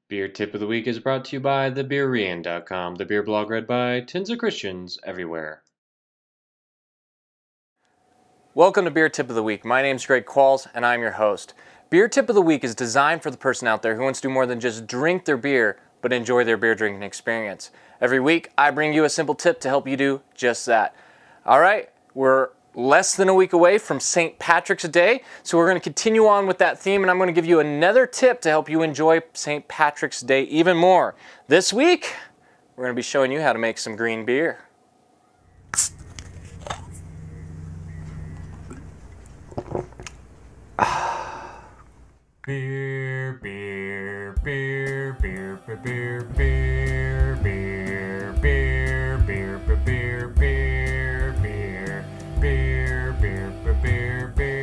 Beer Tip of the Week is brought to you by theBeerean.com, the beer blog read by tens of Christians everywhere. Welcome to Beer Tip of the Week. My name's Greg Qualls, and I'm your host. Beer Tip of the Week is designed for the person out there who wants to do more than just drink their beer, but enjoy their beer drinking experience. Every week, I bring you a simple tip to help you do just that. All right, we're less than a week away from St. Patrick's Day, so we're going to continue on with that theme, and I'm going to give you another tip to help you enjoy St. Patrick's Day even more. This week, we're going to be showing you how to make some green beer. Beer, beer, beer, beer, beer, beer, beer, beer, beer, beer, beer, beer, beer, beer, beer, beer, beer.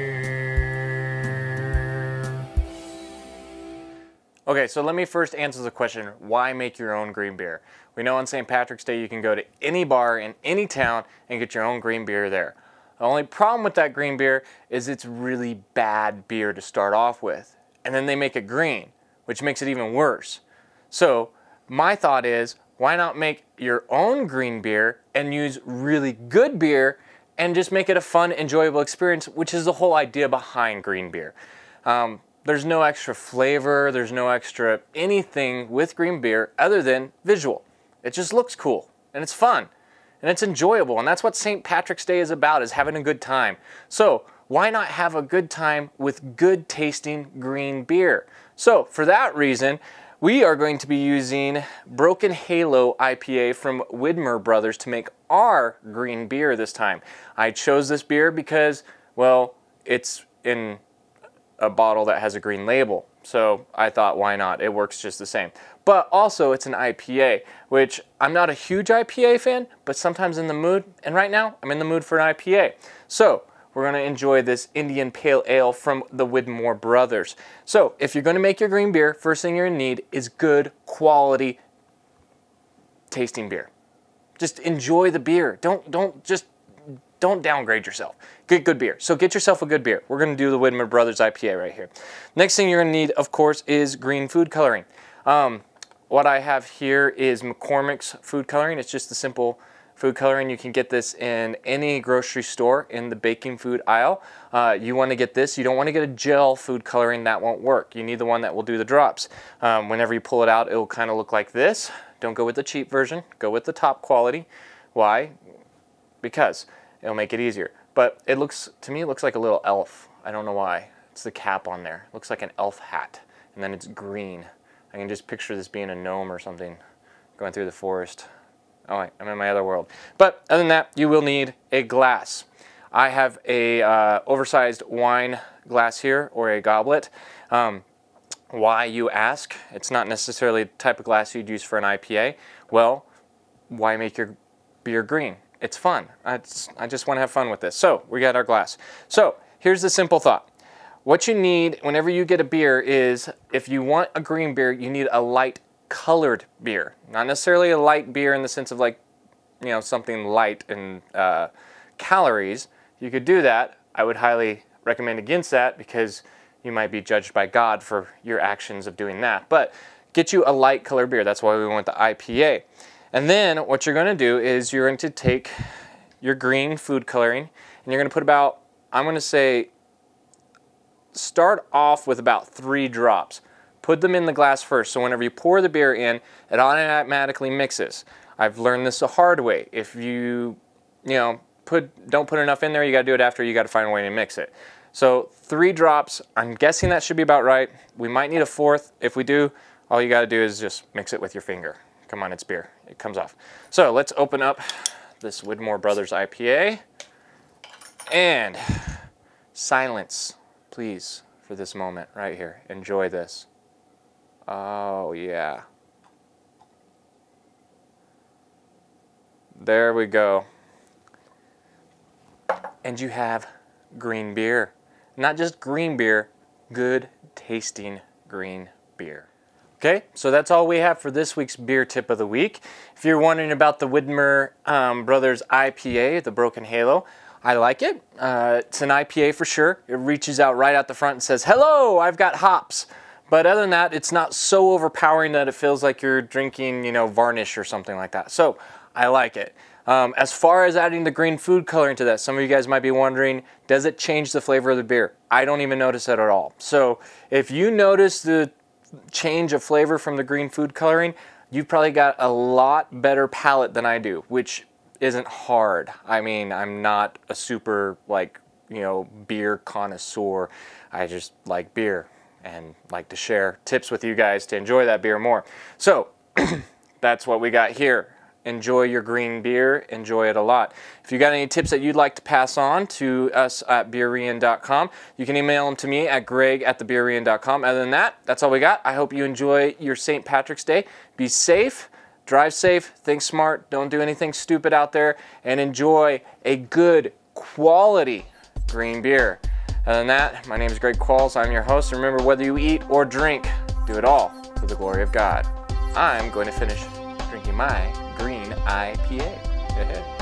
Okay, so let me first answer the question, why make your own green beer? We know on St. Patrick's Day you can go to any bar in any town and get your own green beer there. The only problem with that green beer is it's really bad beer to start off with. And then they make it green, which makes it even worse. So my thought is, why not make your own green beer and use really good beer and just make it a fun, enjoyable experience, which is the whole idea behind green beer. There's no extra flavor, there's no extra anything with green beer other than visual. It just looks cool and it's fun and it's enjoyable, and that's what St. Patrick's Day is about, is having a good time. So why not have a good time with good tasting green beer? So for that reason, we are going to be using Broken Halo IPA from Widmer Brothers to make our green beer this time. I chose this beer because, well, it's in a bottle that has a green label. So I thought, why not? It works just the same. But also it's an IPA, which I'm not a huge IPA fan, but sometimes in the mood, and right now I'm in the mood for an IPA. So we're going to enjoy this Indian Pale Ale from the Widmer Brothers. So if you're going to make your green beer, first thing you're going to need is good quality tasting beer. Just enjoy the beer. Don't downgrade yourself. Get good beer. So get yourself a good beer. We're going to do the Widmer Brothers IPA right here. Next thing you're going to need, of course, is green food coloring. What I have here is McCormick's food coloring. It's just a simple food coloring. You can get this in any grocery store in the baking food aisle. You want to get this. You don't want to get a gel food coloring. That won't work. You need the one that will do the drops. Whenever you pull it out, it will kind of look like this. Don't go with the cheap version. Go with the top quality. Why? Because it'll make it easier. But it looks, to me, it looks like a little elf. I don't know why. It's the cap on there. It looks like an elf hat. And then it's green. I can just picture this being a gnome or something going through the forest. Oh, I'm in my other world. But other than that, you will need a glass. I have a oversized wine glass here, or a goblet. Why, you ask? It's not necessarily the type of glass you'd use for an IPA. Well, why make your beer green? It's fun. I just want to have fun with this. So we got our glass. So here's the simple thought. What you need whenever you get a beer is, if you want a green beer, you need a light colored beer. Not necessarily a light beer in the sense of, like, you know, something light in calories. You could do that. I would highly recommend against that, because you might be judged by God for your actions of doing that. But get you a light colored beer. That's why we went the IPA. And then what you're going to do is you're going to take your green food coloring and you're going to put about, I'm going to say, start off with about 3 drops. Put them in the glass first, so whenever you pour the beer in, it automatically mixes. I've learned this the hard way. If you don't put enough in there, you got to do it after. You got to find a way to mix it. So 3 drops. I'm guessing that should be about right. We might need a 4th. If we do, all you got to do is just mix it with your finger. Come on, it's beer. It comes off. So let's open up this Widmer Brothers IPA. And silence, please, for this moment right here. Enjoy this. Oh, yeah. There we go. And you have green beer. Not just green beer, good tasting green beer. Okay, so that's all we have for this week's beer tip of the week. If you're wondering about the Widmer Brothers IPA, the Broken Halo, I like it. It's an IPA for sure. It reaches out right out the front and says, "Hello, I've got hops." But other than that, it's not so overpowering that it feels like you're drinking, you know, varnish or something like that. So I like it. As far as adding the green food coloring to that, some of you guys might be wondering, does it change the flavor of the beer? I don't even notice it at all. So if you notice the change of flavor from the green food coloring, you've probably got a lot better palate than I do, which isn't hard. I mean, I'm not a super, like, you know, beer connoisseur. I just like beer and like to share tips with you guys to enjoy that beer more. So that's what we got here. Enjoy your green beer, enjoy it a lot. If you got any tips that you'd like to pass on to us at beerean.com, you can email them to me at greg@thebeerean.com. Other than that, that's all we got. I hope you enjoy your St. Patrick's Day. Be safe, drive safe, think smart, don't do anything stupid out there, and enjoy a good quality green beer. Other than that, my name is Greg Qualls. I'm your host. Remember, whether you eat or drink, do it all for the glory of God. I'm going to finish drinking my green IPA.